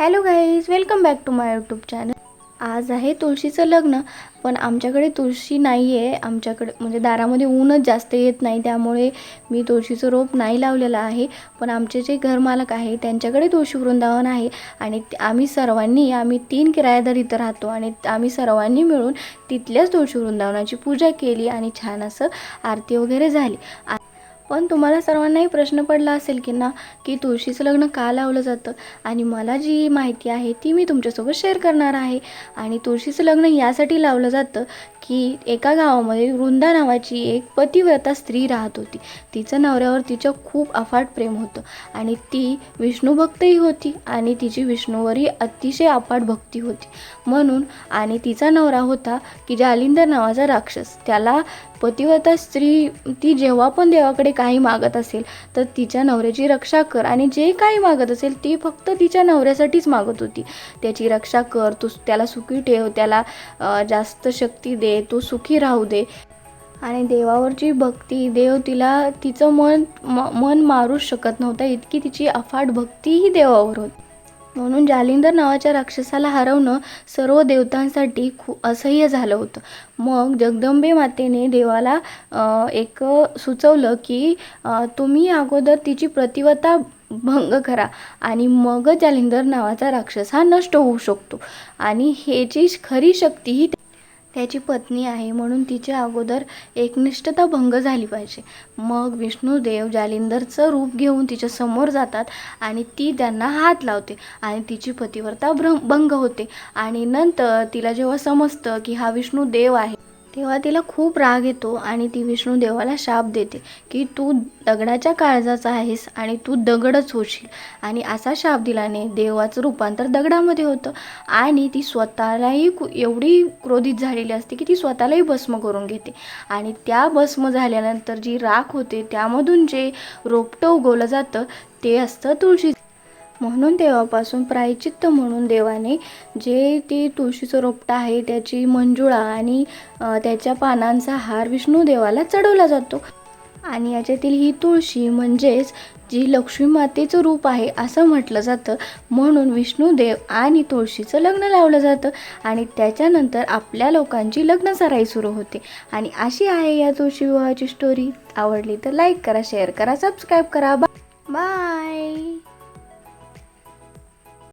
Hello guys, welcome back to my YouTube channel. आज आहे तुळशीचं लग्न, पण आमच्याकडे तुळशी नाही आहे. आमच्याकडे म्हणजे दारामध्ये ऊनच जास्त येत नाही, त्यामुळे मी तुळशीचं रोप नाही लावलेलं आहे. पण आमचे जे घरमालक आहे त्यांच्याकडे तुळशी वृंदावन आहे आणि आम्ही 3 किरायादार इथं राहतो आणि आम्ही सर्वांनी मिळून तिथल्याच तुळशी वृंदावनाची पूजा केली आणि छान असं आरती वगैरे झाली. पण तुम्हाला सर्वांनाही प्रश्न पडला असेल की तुळशीचं लग्न का लावलं जातं, आणि मला जी माहिती आहे ती मी तुमच्यासोबत शेअर करणार आहे. आणि तुळशीचं लग्न यासाठी लावलं जातं की एका गावामध्ये वृंदा नावाची एक पतिव्रता स्त्री राहत होती. तिचं नवऱ्यावर तिचं खूप अफाट प्रेम होतं आणि ती विष्णुभक्तही होती आणि तिची विष्णूवरही अतिशय अफाट भक्ती होती. म्हणून आणि तिचा नवरा होता की जालिंदर नावाचा राक्षस. त्याला पतिव्रता स्त्री ती जेव्हा पण देवाकडे काही मागत असेल तर तिच्या नवऱ्याची रक्षा कर, आणि जे काही मागत असेल ती फक्त तिच्या नवऱ्यासाठीच मागत होती. त्याची रक्षा कर, तू त्याला सुखी ठेव, त्याला जास्त शक्ती दे, तो सुखी राहू दे. आणि देवावरची भक्ती, देव तिचं मन मारूच शकत नव्हता, इतकी तिची अफाट भक्तीही देवावर होती. म्हणून जालिंदर नावाच्या राक्षसाला हरवणं सर्व देवतांसाठी खूप असह्य झालं होतं. मग जगदंबे मातेने देवाला एक सुचवलं की तुम्ही अगोदर तिची प्रतिव्रता भंग करा आणि मग जालिंदर नावाचा राक्षस हा नष्ट होऊ शकतो. आणि ह्याची खरी शक्ती ही त्याची पत्नी आहे, म्हणून तिच्या अगोदर एकनिष्ठता भंग झाली पाहिजे. मग विष्णुदेव जालिंदरचं रूप घेऊन तिच्या समोर जातात आणि ती त्यांना हात लावते आणि तिची पतिव्रता भंग होते. आणि नंतर तिला जेव्हा समजतं की हा विष्णुदेव आहे तेव्हा तिला खूप राग येतो आणि ती विष्णुदेवाला शाप देते की तू दगडाच्या काळजाचा आहेस आणि तू दगडच होशील. आणि असा शाप दिल्याने देवाचं रूपांतर दगडामध्ये होतं आणि ती स्वतःलाही एवढी क्रोधित झालेली असते की ती स्वतःलाही भस्म करून घेते. आणि त्या भस्म झाल्यानंतर जी राख होते त्यामधून जे रोपटं उगवलं जातं ते असतं तुळशी. म्हणून तेव्हापासून प्रायचित्त म्हणून देवाने जे ते तुळशीचं रोपटं आहे त्याची मंजुळा आणि त्याच्या पानांचा हार विष्णुदेवाला चढवला जातो. आणि याच्यातील ही तुळशी म्हणजेच जी लक्ष्मी मातेचं रूप आहे असं म्हटलं जातं. म्हणून विष्णुदेव आणि तुळशीचं लग्न लावलं जातं आणि त्याच्यानंतर आपल्या लोकांची लग्नसराई सुरू होते. आणि अशी आहे या तुळशी विवाहाची स्टोरी. आवडली तर लाईक करा, शेअर करा, सबस्क्राईब करा. बाय.